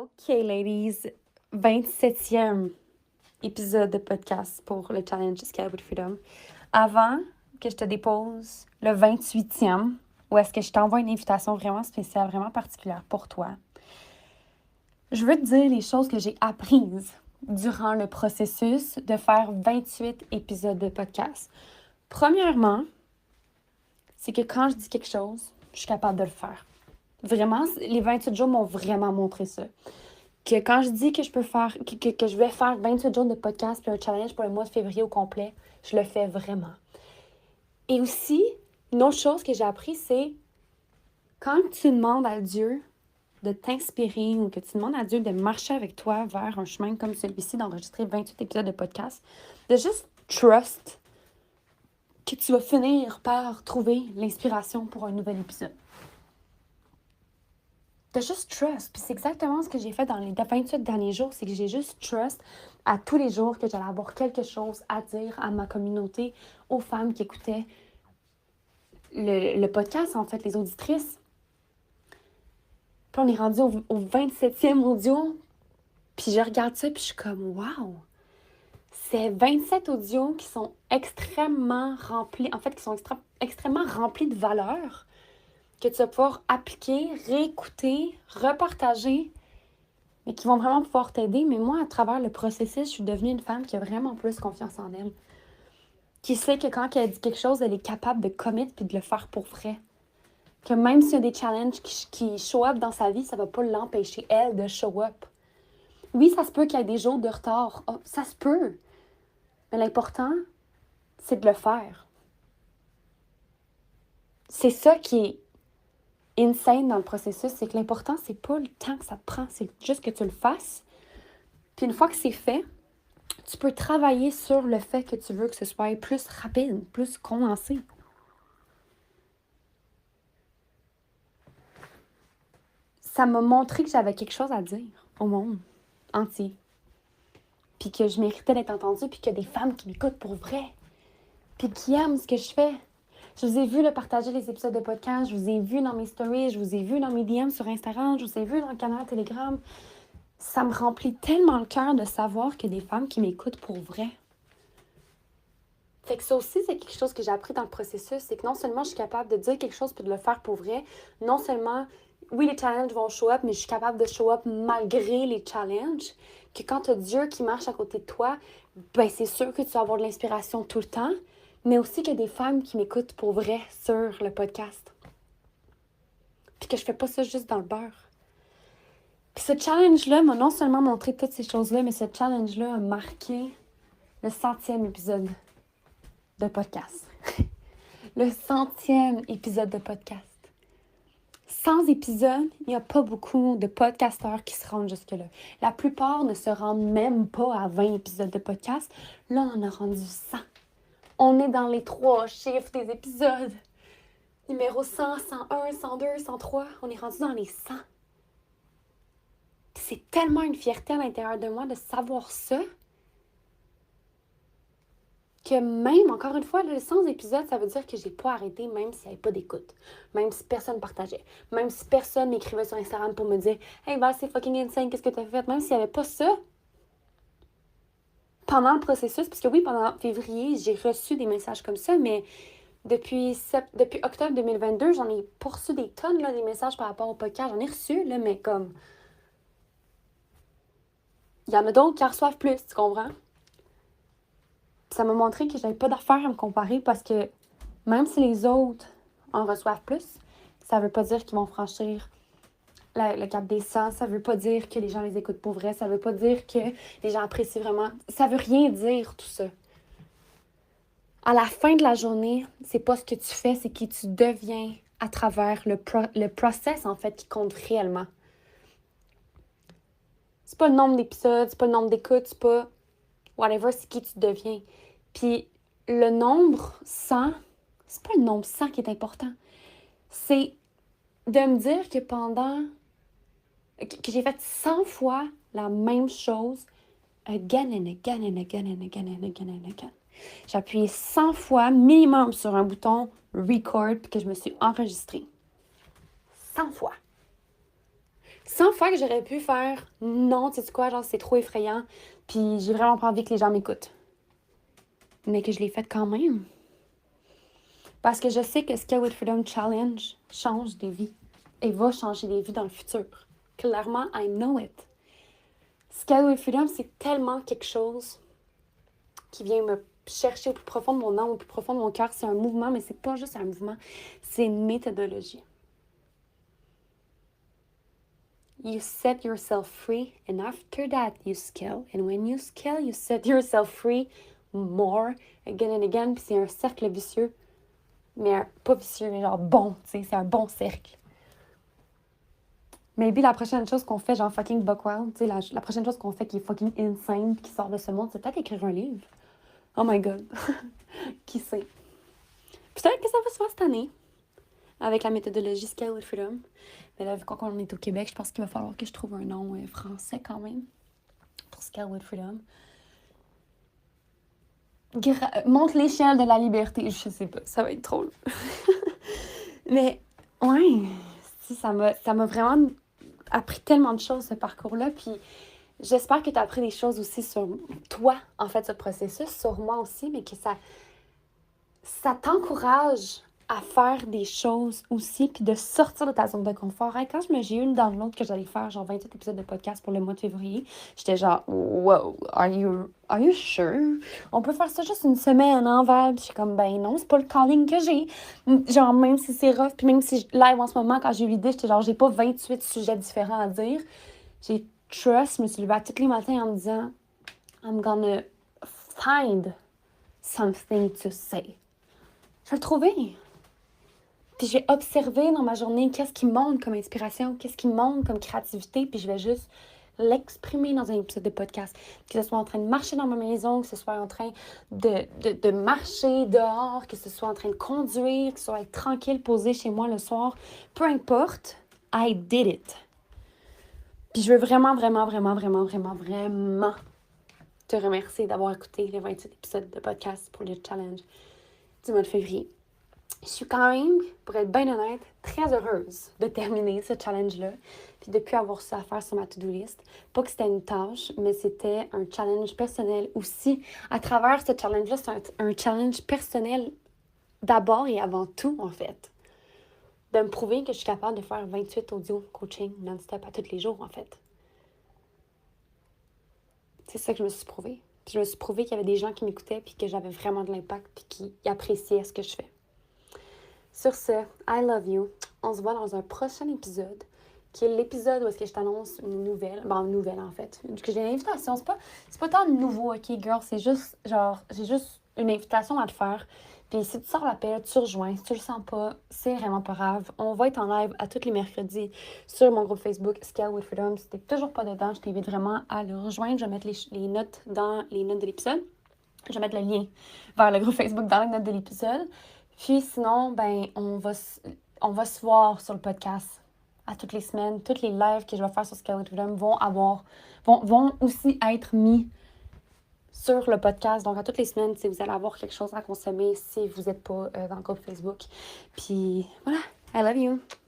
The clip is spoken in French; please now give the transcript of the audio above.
OK, ladies, 27e épisode de podcast pour le Challenge Scalable with Freedom. Avant que je te dépose le 28e, où est-ce que je t'envoie une invitation vraiment spéciale, vraiment particulière pour toi, je veux te dire les choses que j'ai apprises durant le processus de faire 28 épisodes de podcast. Premièrement, c'est que quand je dis quelque chose, je suis capable de le faire. Vraiment, les 28 jours m'ont vraiment montré ça. Que quand je dis que je peux faire, que je vais faire 28 jours de podcast puis un challenge pour le mois de février au complet, je le fais vraiment. Et aussi, une autre chose que j'ai appris, c'est quand tu demandes à Dieu de t'inspirer ou que tu demandes à Dieu de marcher avec toi vers un chemin comme celui-ci, d'enregistrer 28 épisodes de podcast, de juste trust que tu vas finir par trouver l'inspiration pour un nouvel épisode. De juste trust. Puis c'est exactement ce que j'ai fait dans les 28 derniers jours, c'est que j'ai juste trust à tous les jours que j'allais avoir quelque chose à dire à ma communauté, aux femmes qui écoutaient le podcast, en fait, les auditrices. Puis on est rendu au 27e audio, puis je regarde ça, puis je suis comme « wow! » C'est 27 audios qui sont extrêmement remplis, en fait, qui sont extrêmement remplis de valeur, que tu vas pouvoir appliquer, réécouter, repartager, mais qui vont vraiment pouvoir t'aider. Mais moi, à travers le processus, je suis devenue une femme qui a vraiment plus confiance en elle. Qui sait que quand elle dit quelque chose, elle est capable de commit puis de le faire pour vrai. Que même s'il y a des challenges qui show up dans sa vie, ça ne va pas l'empêcher, elle, de show up. Oui, ça se peut qu'il y ait des jours de retard. Oh, ça se peut. Mais l'important, c'est de le faire. C'est ça qui est insane dans le processus, c'est que l'important, c'est pas le temps que ça te prend, c'est juste que tu le fasses. Puis une fois que c'est fait, tu peux travailler sur le fait que tu veux que ce soit plus rapide, plus condensé. Ça m'a montré que j'avais quelque chose à dire au monde entier. Puis que je méritais d'être entendue, puis qu'il y a des femmes qui m'écoutent pour vrai. Puis qui aiment ce que je fais. Je vous ai vu partager les épisodes de podcast, je vous ai vu dans mes stories, je vous ai vu dans mes DM sur Instagram, je vous ai vu dans le canal Telegram. Ça me remplit tellement le cœur de savoir qu'il y a des femmes qui m'écoutent pour vrai. Fait que ça aussi, c'est quelque chose que j'ai appris dans le processus, c'est que non seulement je suis capable de dire quelque chose puis de le faire pour vrai, non seulement, oui, les challenges vont show up, mais je suis capable de show up malgré les challenges, que quand tu as Dieu qui marche à côté de toi, ben c'est sûr que tu vas avoir de l'inspiration tout le temps, mais aussi qu'il y a des femmes qui m'écoutent pour vrai sur le podcast. Puis que je fais pas ça juste dans le beurre. Puis ce challenge-là m'a non seulement montré toutes ces choses-là, mais ce challenge-là a marqué le 100e épisode de podcast. Le 100e épisode de podcast. 100 épisodes, il n'y a pas beaucoup de podcasteurs qui se rendent jusque-là. La plupart ne se rendent même pas à 20 épisodes de podcast. Là, on en a rendu 100. On est dans les 3 chiffres des épisodes. Numéro 100, 101, 102, 103. On est rendu dans les 100. Puis c'est tellement une fierté à l'intérieur de moi de savoir ça, que même, encore une fois, le 100 épisodes, ça veut dire que j'ai pas arrêté même s'il n'y avait pas d'écoute. Même si personne partageait. Même si personne m'écrivait sur Instagram pour me dire « Hey Val, c'est fucking insane, qu'est-ce que t'as fait? » Même s'il n'y avait pas ça, pendant le processus, parce que oui, pendant février, j'ai reçu des messages comme ça, mais depuis octobre 2022, j'en ai reçu des tonnes, là, des messages par rapport au podcast. J'en ai reçu, là, mais comme... Il y en a d'autres qui en reçoivent plus, tu comprends? Ça m'a montré que j'avais pas d'affaire à me comparer parce que même si les autres en reçoivent plus, ça veut pas dire qu'ils vont franchir le cap des 100. Ça veut pas dire que les gens les écoutent pour vrai. Ça veut pas dire que les gens apprécient vraiment. Ça veut rien dire, tout ça. À la fin de la journée, c'est pas ce que tu fais, c'est qui tu deviens à travers le process, en fait, qui compte réellement. C'est pas le nombre d'épisodes, c'est pas le nombre d'écoutes, c'est pas whatever, c'est qui tu deviens. Puis le nombre 100, c'est pas le nombre 100 qui est important. C'est de me dire que que j'ai fait 100 fois la même chose again and again and again and again and again and again. J'ai appuyé 100 fois minimum sur un bouton record puis que je me suis enregistrée. 100 fois. 100 fois que j'aurais pu faire non, tu sais quoi, genre c'est trop effrayant, puis j'ai vraiment pas envie que les gens m'écoutent. Mais que je l'ai fait quand même. Parce que je sais que Scale with Freedom Challenge change des vies et va changer des vies dans le futur. Clairement, I know it. Scale with Freedom, c'est tellement quelque chose qui vient me chercher au plus profond de mon âme, au plus profond de mon cœur. C'est un mouvement, mais c'est pas juste un mouvement, c'est une méthodologie. You set yourself free, and after that, you scale. And when you scale, you set yourself free more, again and again. Puis c'est un cercle vicieux, mais pas vicieux, mais genre bon, tu sais, c'est un bon cercle. Maybe la prochaine chose qu'on fait, genre fucking buck wild, tu sais, la prochaine chose qu'on fait qui est fucking insane, qui sort de ce monde, c'est peut-être écrire un livre. Oh my god. Qui sait? Peut-être que ça va se faire cette année, avec la méthodologie Scale with Freedom. Mais là, vu qu'on est au Québec, je pense qu'il va falloir que je trouve un nom français quand même pour Scale with Freedom. Monte l'échelle de la liberté. Je sais pas, ça va être drôle. Mais, ouais, si, ça m'a vraiment appris tellement de choses, ce parcours-là. Puis, j'espère que tu as appris des choses aussi sur toi, en fait, ce processus, sur moi aussi, mais que ça t'encourage à faire des choses aussi, puis de sortir de ta zone de confort. Hein, quand j'ai eu une download que j'allais faire, genre 28 épisodes de podcast pour le mois de février, j'étais genre, wow, are you sure? On peut faire ça juste une semaine, hein, Val? Puis je suis comme, ben non, c'est pas le calling que j'ai. Genre, même si c'est rough, puis même si live en ce moment, quand j'ai eu l'idée, j'étais genre, j'ai pas 28 sujets différents à dire. J'ai trust, je me suis levée à tous les matins en me disant, I'm gonna find something to say. Je vais le trouver. Puis je vais observer dans ma journée qu'est-ce qui monte comme inspiration, qu'est-ce qui monte comme créativité, puis je vais juste l'exprimer dans un épisode de podcast. Que ce soit en train de marcher dans ma maison, que ce soit en train de marcher dehors, que ce soit en train de conduire, que ce soit être tranquille, posé chez moi le soir. Peu importe, I did it. Puis je veux vraiment, vraiment, vraiment, vraiment, vraiment, vraiment te remercier d'avoir écouté les 28 épisodes de podcast pour le challenge du mois de février. Je suis quand même, pour être bien honnête, très heureuse de terminer ce challenge-là, puis de plus avoir ça à faire sur ma to-do list. Pas que c'était une tâche, mais c'était un challenge personnel aussi. À travers ce challenge-là, c'est un challenge personnel d'abord et avant tout, en fait. De me prouver que je suis capable de faire 28 audio coaching non-stop à tous les jours, en fait. C'est ça que je me suis prouvé. Puis je me suis prouvé qu'il y avait des gens qui m'écoutaient, puis que j'avais vraiment de l'impact, puis qui appréciaient ce que je fais. Sur ce, I love you. On se voit dans un prochain épisode, qui est l'épisode où est-ce que je t'annonce une nouvelle. Bon, une nouvelle, en fait. Que j'ai une invitation. C'est pas tant de nouveau, OK, girl? C'est juste, genre, j'ai juste une invitation à te faire. Puis si tu sors l'appel, tu rejoins. Si tu le sens pas, c'est vraiment pas grave. On va être en live à tous les mercredis sur mon groupe Facebook Scale with Freedom. Si t'es toujours pas dedans, je t'invite vraiment à le rejoindre. Je vais mettre les notes dans les notes de l'épisode. Je vais mettre le lien vers le groupe Facebook dans les notes de l'épisode. Puis sinon, ben, on va se voir sur le podcast à toutes les semaines. Toutes les lives que je vais faire sur Scale with Freedom vont aussi être mis sur le podcast. Donc, à toutes les semaines, vous allez avoir quelque chose à consommer si vous n'êtes pas dans le groupe Facebook. Puis voilà, I love you!